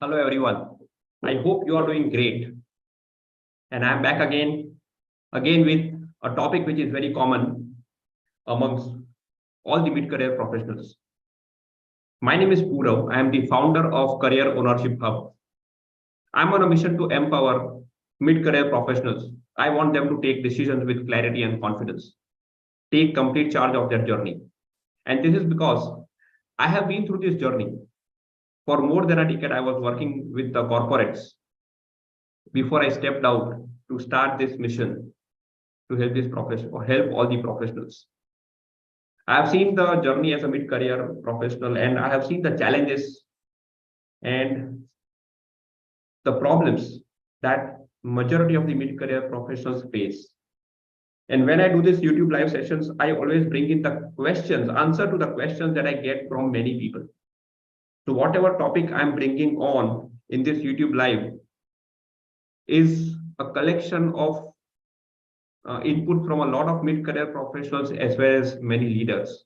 Hello everyone. I hope you are doing great. And I'm back again with a topic which is very common amongst all the mid-career professionals. My name is Purav. I am the founder of Career Ownership Hub. I'm on a mission to empower mid-career professionals. I want them to take decisions with clarity and confidence, take complete charge of their journey. And this is because I have been through this journey. For more than a decade, I was working with the corporates before I stepped out to start this mission to help this profession or help all the professionals. I have seen the journey as a mid-career professional, and I have seen the challenges and the problems that majority of the mid-career professionals face. And when I do this YouTube live sessions, I always bring in the questions, answer to the questions that I get from many people. So whatever topic I'm bringing on in this YouTube live is a collection of input from a lot of mid-career professionals as well as many leaders.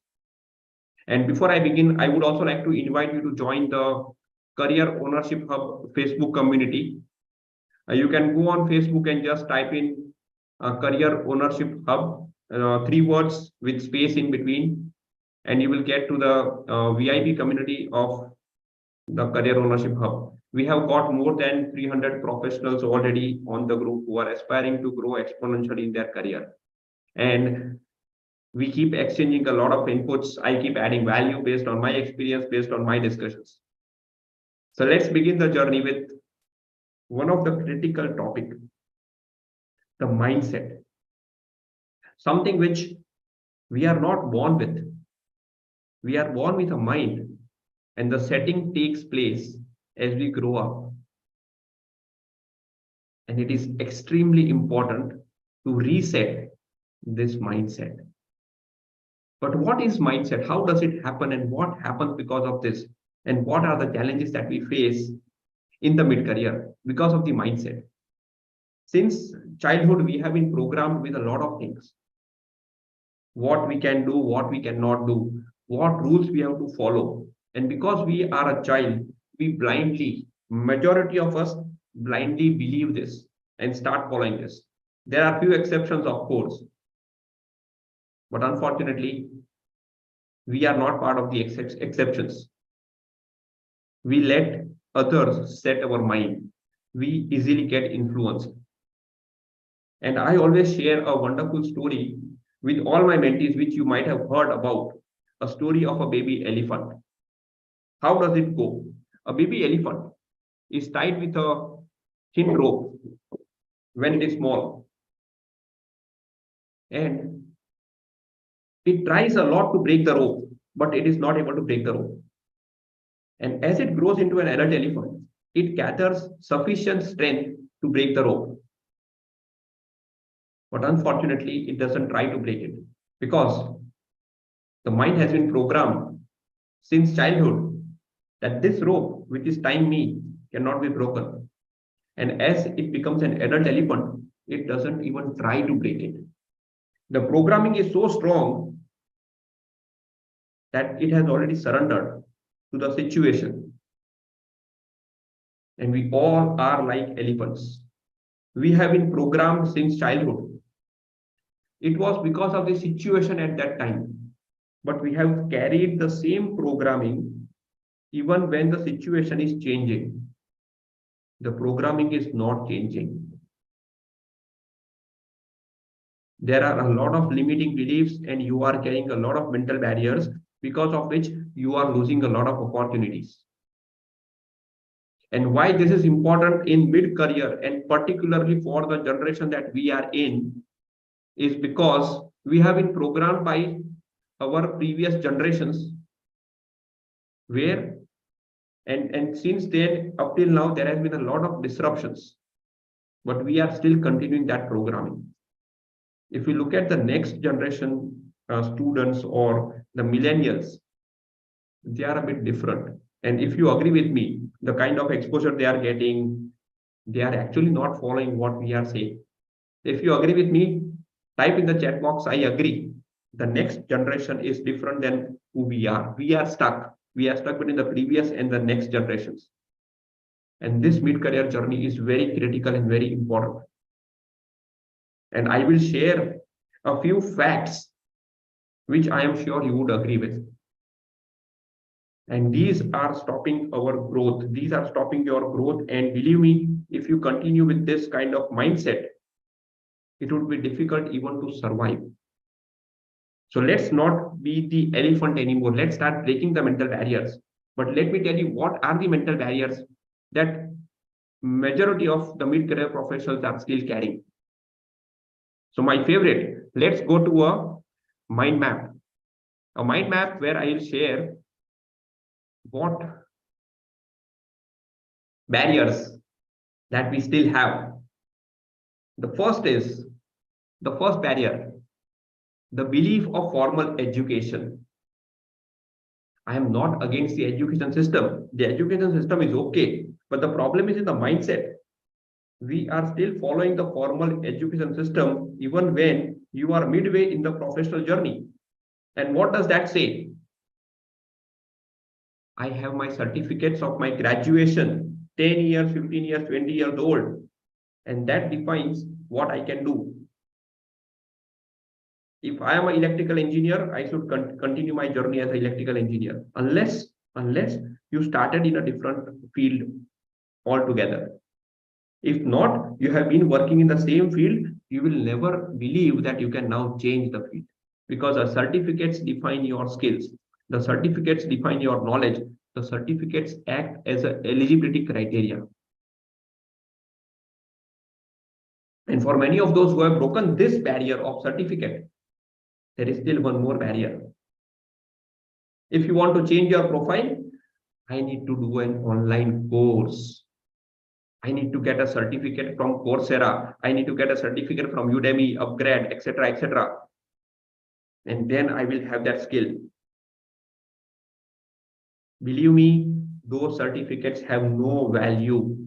And before I begin, I would also like to invite you to join the Career Ownership Hub Facebook community. You can go on Facebook and just type in Career Ownership Hub, 3 words with space in between, and you will get to the VIP community of the Career Ownership Hub. We have got more than 300 professionals already on the group who are aspiring to grow exponentially in their career. And we keep exchanging a lot of inputs. I keep adding value based on my experience, based on my discussions. So let's begin the journey with one of the critical topic, the mindset. Something which we are not born with. We are born with a mind, and the setting takes place as we grow up. And it is extremely important to reset this mindset. But what is mindset? How does it happen? And what happens because of this? And what are the challenges that we face in the mid-career because of the mindset? Since childhood, we have been programmed with a lot of things. What we can do, what we cannot do, what rules we have to follow. And because we are a child, we blindly, majority of us blindly believe this and start following this. There are few exceptions, of course. But unfortunately, we are not part of the exceptions. We let others set our mind. We easily get influenced. And I always share a wonderful story with all my mentees, which you might have heard about, a story of a baby elephant. How does it go? A baby elephant is tied with a thin rope when it is small. And it tries a lot to break the rope, but it is not able to break the rope. And as it grows into an adult elephant, it gathers sufficient strength to break the rope. But unfortunately, it doesn't try to break it because the mind has been programmed since childhood that this rope, which is tying me, cannot be broken. And as it becomes an adult elephant, it doesn't even try to break it. The programming is so strong that it has already surrendered to the situation. And we all are like elephants. We have been programmed since childhood. It was because of the situation at that time. But we have carried the same programming even when the situation is changing. The programming is not changing. There are a lot of limiting beliefs, and you are carrying a lot of mental barriers, because of which you are losing a lot of opportunities. And why this is important in mid-career, and particularly for the generation that we are in, is because we have been programmed by our previous generations where and since then up till now there has been a lot of disruptions, but we are still continuing that programming. If we look at the next generation students or the millennials, they are a bit different. And if you agree with me, the kind of exposure they are getting, they are actually not following what we are saying. If you agree with me, type in the chat box, I agree. The next generation is different than who we are. We are stuck. We are stuck between the previous and the next generations. And this mid-career journey is very critical and very important. And I will share a few facts which I am sure you would agree with. And these are stopping our growth. These are stopping your growth. And believe me, if you continue with this kind of mindset, it would be difficult even to survive. So let's not be the elephant anymore. Let's start breaking the mental barriers. But let me tell you what are the mental barriers that majority of the mid-career professionals are still carrying. So my favorite, let's go to a mind map. A mind map where I will share what barriers that we still have. The first barrier, the belief of formal education. I am not against the education system. The education system is okay, but the problem is in the mindset. We are still following the formal education system even when you are midway in the professional journey. And what does that say? I have my certificates of my graduation, 10 years, 15 years, 20 years old, and that defines what I can do. If I am an electrical engineer, I should continue my journey as an electrical engineer, unless you started in a different field altogether. If not, you have been working in the same field, you will never believe that you can now change the field, because the certificates define your skills. The certificates define your knowledge. The certificates act as an eligibility criteria. And for many of those who have broken this barrier of certificate, there is still one more barrier. If you want to change your profile, I need to do an online course. I need to get a certificate from Coursera. I need to get a certificate from Udemy, Upgrade, etc., etc. And then I will have that skill. Believe me, those certificates have no value.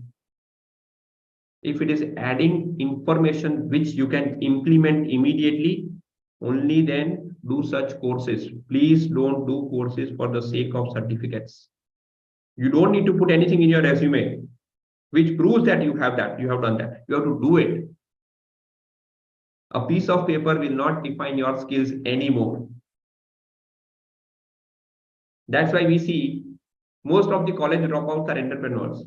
If it is adding information which you can implement immediately, only then do such courses. Please don't do courses for the sake of certificates. You don't need to put anything in your resume which proves that you have done that. You have to do it. A piece of paper will not define your skills anymore. That's why we see most of the college dropouts are entrepreneurs.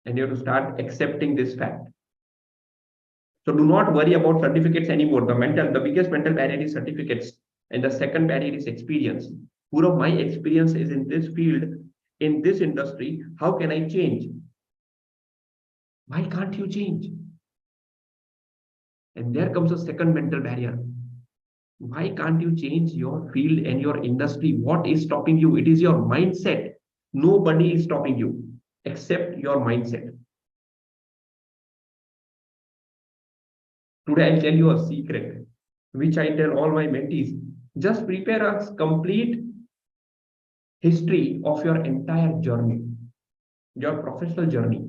And you have to start accepting this fact. So do not worry about certificates anymore. The biggest mental barrier is certificates. And the second barrier is experience. Pura, my experience is in this field, in this industry. How can I change? Why can't you change? And there comes a second mental barrier. Why can't you change your field and your industry? What is stopping you? It is your mindset. Nobody is stopping you except your mindset. Today I'll tell you a secret, which I tell all my mentees. Just prepare a complete history of your entire journey, your professional journey.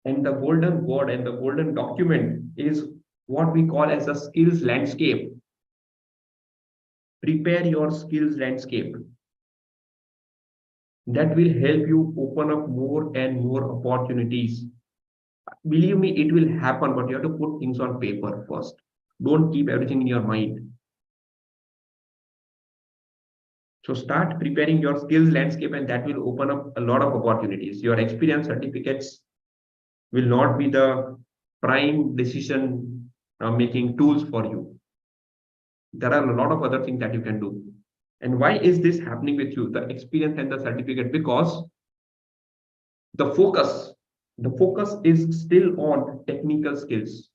And the golden word and the golden document is what we call as a skills landscape. Prepare your skills landscape. That will help you open up more and more opportunities. Believe me, it will happen, but you have to put things on paper first. Don't keep everything in your mind. So start preparing your skills landscape, and that will open up a lot of opportunities. Your experience certificates will not be the prime decision making tools for you. There are a lot of other things that you can do. And why is this happening with you, the experience and the certificate? Because the focus is still on technical skills.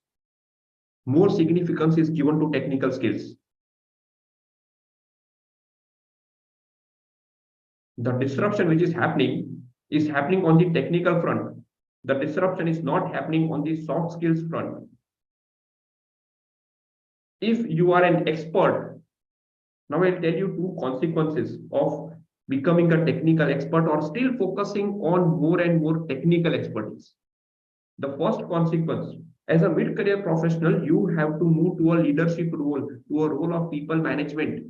More significance is given to technical skills. The disruption which is happening on the technical front. The disruption is not happening on the soft skills front. If you are an expert, now I'll tell you two consequences of becoming a technical expert or still focusing on more and more technical expertise. The first consequence, as a mid-career professional, you have to move to a leadership role, to a role of people management.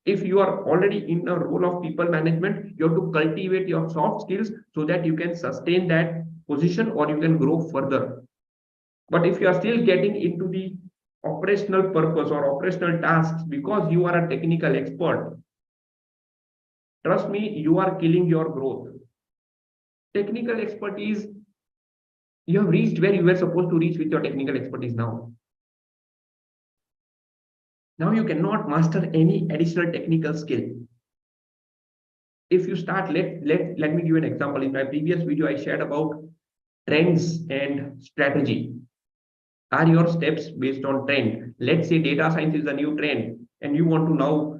If you are already in a role of people management, you have to cultivate your soft skills so that you can sustain that position or you can grow further. But if you are still getting into the operational purpose or operational tasks because you are a technical expert, trust me, you are killing your growth. Technical expertise, you have reached where you were supposed to reach with your technical expertise now. Now you cannot master any additional technical skill. If you start, let me give you an example. In my previous video, I shared about trends and strategy. Are your steps based on trend? Let's say data science is a new trend and you want to now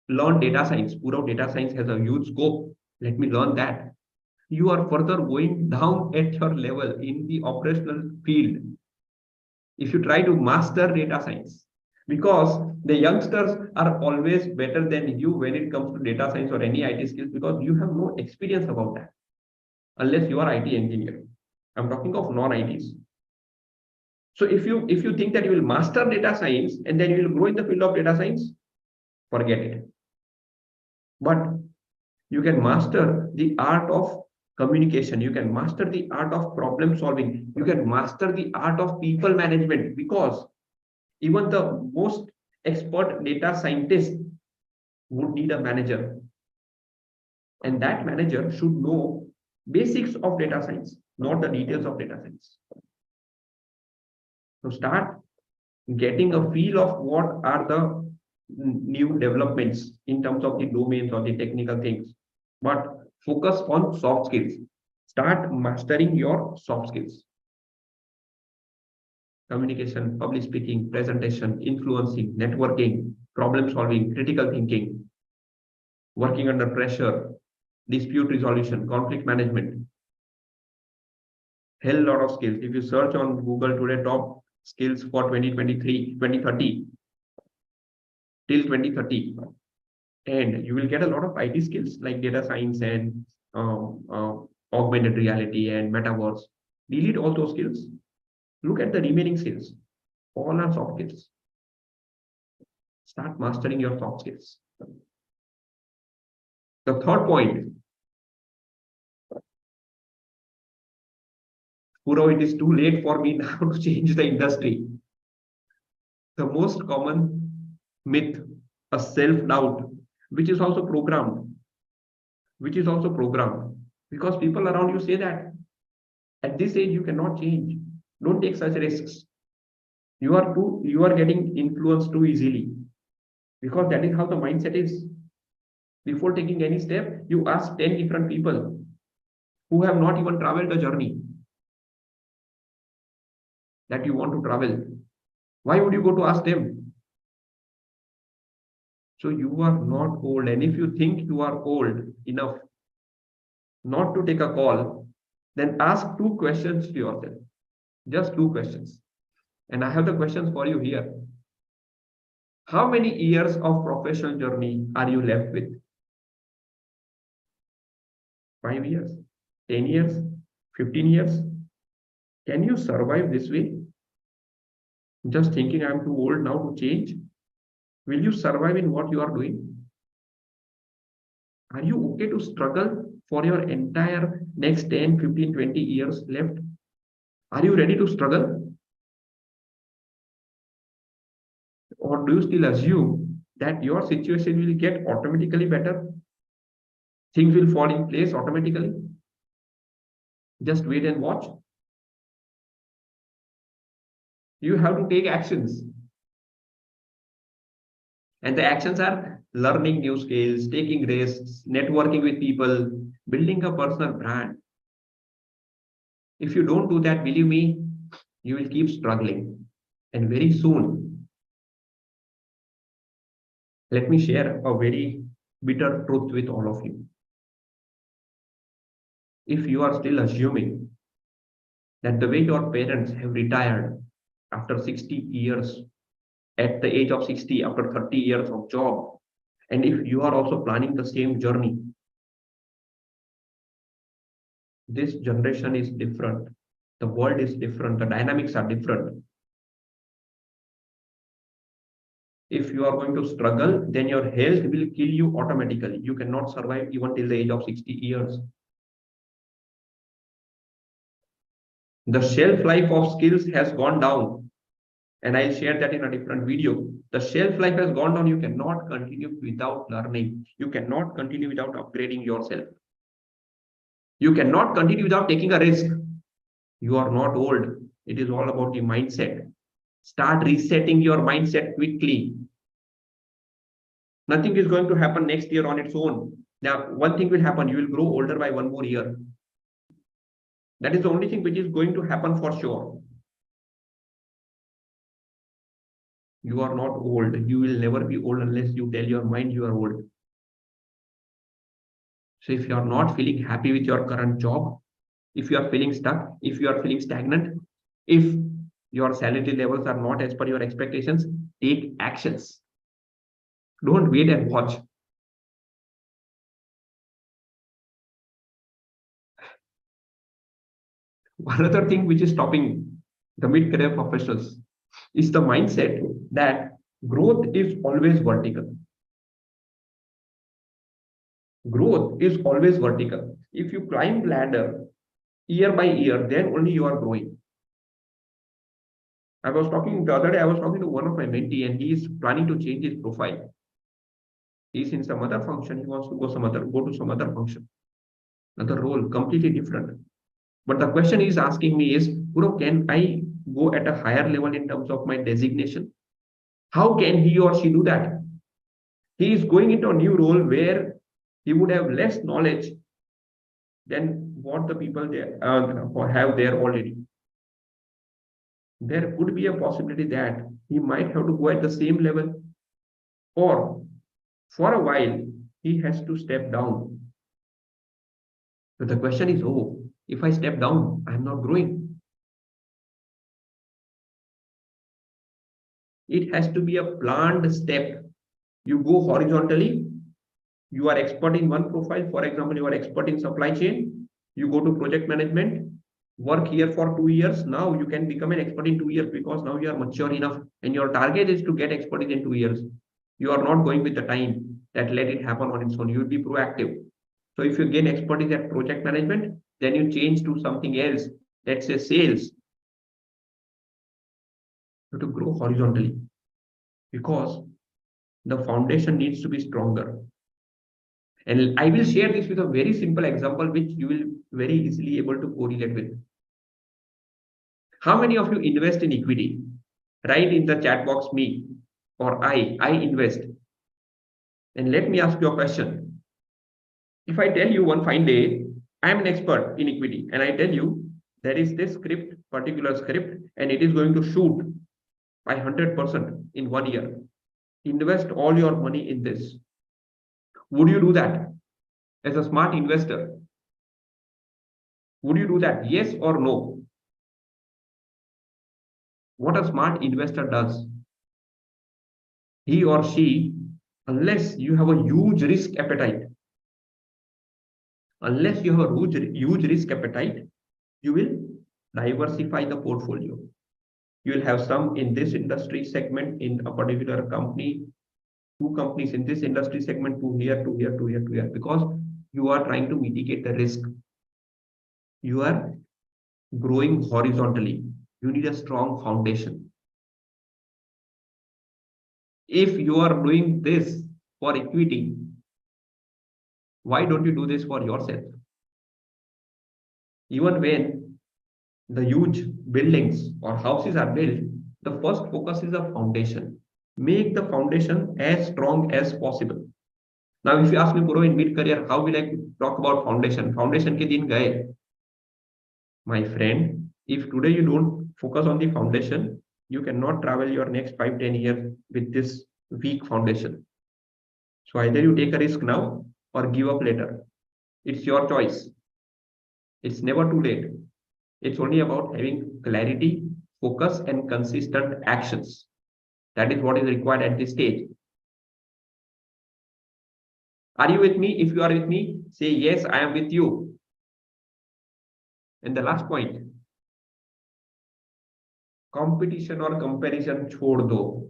learn data science. Pura data science has a huge scope. Let me learn that. You are further going down at your level in the operational field. If you try to master data science, because the youngsters are always better than you when it comes to data science or any IT skills, because you have no experience about that unless you are IT engineer. I'm talking of non-ITs. So if you think that you will master data science and then you will grow in the field of data science, forget it. But you can master the art of communication, you can master the art of problem solving, you can master the art of people management, because even the most expert data scientist would need a manager, and that manager should know basics of data science, not the details of data science. So start getting a feel of what are the new developments in terms of the domains or the technical things, but focus on soft skills. Start mastering your soft skills: communication, public speaking, presentation, influencing, networking, problem solving, critical thinking, working under pressure, dispute resolution, conflict management. Hell lot of skills. If you search on Google today, top skills for 2023, 2030 till 2030, and you will get a lot of IT skills like data science and augmented reality and metaverse. Delete all those skills. Look at the remaining skills. All are soft skills. Start mastering your soft skills. The third point, Puro, it is too late for me now to change the industry. The most common myth, a self-doubt, which is also programmed, because people around you say that at this age you cannot change. Don't take such risks. You are getting influenced too easily, because that is how the mindset is. Before taking any step, you ask 10 different people who have not even traveled the journey that you want to travel. Why would you go to ask them? So you are not old, and if you think you are old enough not to take a call, then ask two questions to yourself. Just two questions. And I have the questions for you here. How many years of professional journey are you left with? 5 years, 10 years, 15 years? Can you survive this way? Just thinking I'm too old now to change? Will you survive in what you are doing? Are you okay to struggle for your entire next 10, 15, 20 years left? Are you ready to struggle? Or do you still assume that your situation will get automatically better? Things will fall in place automatically? Just wait and watch. You have to take actions. And the actions are learning new skills, taking risks, networking with people, building a personal brand. If you don't do that, believe me, you will keep struggling. And very soon, let me share a very bitter truth with all of you. If you are still assuming that the way your parents have retired after 60 years, at the age of 60, after 30 years of job, and if you are also planning the same journey, this generation is different. The world is different. The dynamics are different. If you are going to struggle, then your health will kill you automatically. You cannot survive even till the age of 60 years. The shelf life of skills has gone down, and I'll share that in a different video. The shelf life has gone down. You cannot continue without learning. You cannot continue without upgrading yourself. You cannot continue without taking a risk. You are not old. It is all about the mindset. Start resetting your mindset quickly. Nothing is going to happen next year on its own. Now, one thing will happen. You will grow older by one more year. That is the only thing which is going to happen for sure. You are not old. You will never be old unless you tell your mind you are old. So if you are not feeling happy with your current job, if you are feeling stuck, if you are feeling stagnant, if your salary levels are not as per your expectations, take actions. Don't wait and watch. One other thing which is stopping the mid-career professionals is the mindset that growth is always vertical. Growth is always vertical. If you climb ladder year by year, then only you are growing. I was talking the other day, I was talking to one of my mentee, and he is planning to change his profile. He's in some other function, he wants to go to some other function, another role, completely different. But the question he's asking me is, Guru, can I go at a higher level in terms of my designation? How can he or she do that? He is going into a new role where he would have less knowledge than what the people there have there already. There could be a possibility that he might have to go at the same level, or for a while he has to step down. But the question is, oh, if I step down, I'm not growing. It has to be a planned step. You go horizontally. You are expert in one profile. For example, you are expert in supply chain. You go to project management, work here for 2 years. Now you can become an expert in 2 years because now you are mature enough and your target is to get expertise in 2 years. You are not going with the time that let it happen on its own. You will be proactive. So if you gain expertise at project management, then you change to something else. Let's say sales. To grow horizontally because the foundation needs to be stronger. And I will share this with a very simple example, which you will very easily able to correlate with. How many of you invest in equity? Write in the chat box me or I invest. And let me ask you a question. If I tell you one fine day, I am an expert in equity, and I tell you there is this script, particular script, and it is going to shoot by 100% in 1 year. Invest all your money in this. Would you do that as a smart investor? Would you do that? Yes or no? What a smart investor does, he or she, unless you have a huge risk appetite, huge risk appetite, you will diversify the portfolio. You will have some in this industry segment in a particular company, 2 companies in this industry segment, two here, two here, two here, two here, because you are trying to mitigate the risk. You are growing horizontally. You need a strong foundation. If you are doing this for equity, why don't you do this for yourself? Even when the huge buildings or houses are built, the first focus is a foundation. Make the foundation as strong as possible. Now, if you ask me, Puro, in mid-career, how will I talk about foundation? Foundation ke din gaye. My friend, if today you don't focus on the foundation, you cannot travel your next 5-10 years with this weak foundation. So either you take a risk now or give up later. It's your choice. It's never too late. It's only about having clarity, focus, and consistent actions. That is what is required at this stage. Are you with me? If you are with me, say yes, I am with you. And the last point, competition or comparison chhod do.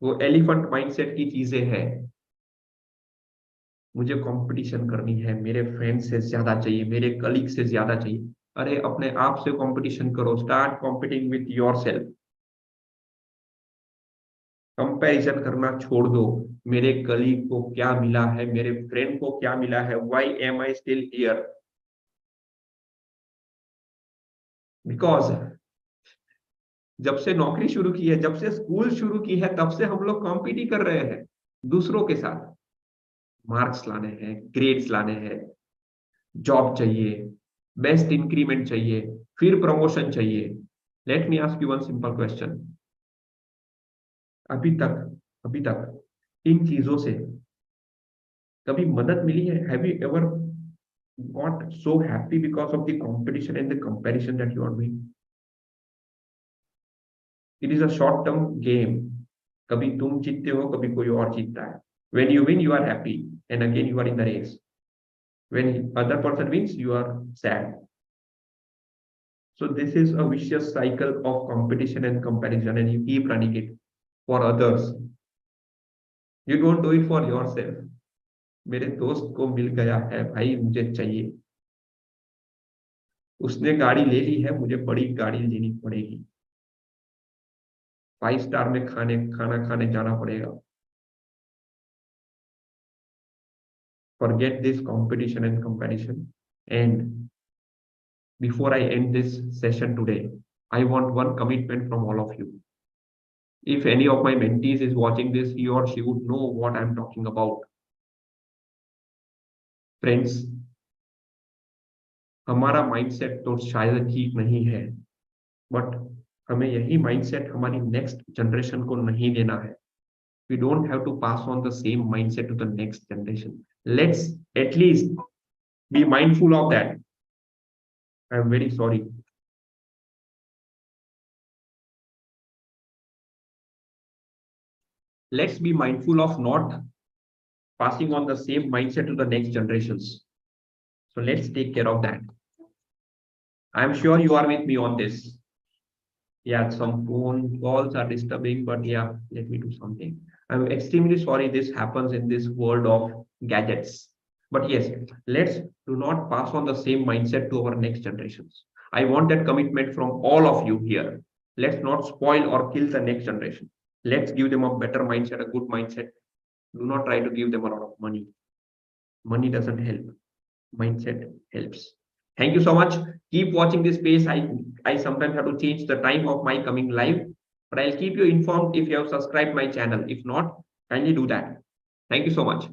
वो elephant mindset की चीजें हैं। मुझे competition करनी है, मेरे friend से ज्यादा चाहिए, मेरे कलीग से ज्यादा चाहिए। अरे अपने आप से कंपटीशन करो, start competing with your self. Comparison करना छोड़ दो। मेरे कलीग को क्या मिला है, मेरे फ्रेंड को क्या मिला है, why am I still here? Because जब से नौकरी शुरू की है, जब से स्कूल शुरू की है, तब से हम लोग कॉम्पीट ही कर रहे हैं दूसरों के साथ। मार्क्स लाने हैं, ग्रेड्स लाने हैं, जॉब चाहिए, बेस्ट इंक्रीमेंट चाहिए, फिर प्रमोशन चाहिए। Let me ask you one simple question. अभी तक अभी तक इन चीजों से कभी मदद मिली है? Have you ever got so happy because of the competition and the comparison that you are doing? It is a short term game. कभी तुम जीतते हो, कभी कोई और जीतता है। When you win, you are happy, and again you are in the race. When other person wins, you are sad. So this is a vicious cycle of competition and comparison, and you keep running it for others. You don't do it for yourself. मेरे दोस्त को मिल गया है भाई, मुझे चाहिए। उसने गाड़ी ले ली है, मुझे बड़ी गाड़ी लेनी पड़ेगी। 5 स्टार में खाना खाने जाना पड़ेगा। Forget this competition and comparison. And before I end this session today, I want one commitment from all of you. If any of my mentees is watching this, he or she would know what I'm talking about. Friends, हमारा mindset तो शायद ठीक नहीं है, but हमें यही mindset हमारी next generation को नहीं देना है। We don't have to pass on the same mindset to the next generation. Let's at least be mindful of that. I'm very sorry. Let's be mindful of not passing on the same mindset to the next generations. So let's take care of that. I'm sure you are with me on this. Yeah, some phone calls are disturbing, but yeah, let me do something. I'm extremely sorry this happens in this world of gadgets. But yes, let's do not pass on the same mindset to our next generations. I want that commitment from all of you here. Let's not spoil or kill the next generation. Let's give them a better mindset, a good mindset. Do not try to give them a lot of money. Money doesn't help. Mindset helps. Thank you so much. Keep watching this space. I sometimes have to change the time of my coming live, but I'll keep you informed if you have subscribed my channel. If not, kindly do that. Thank you so much.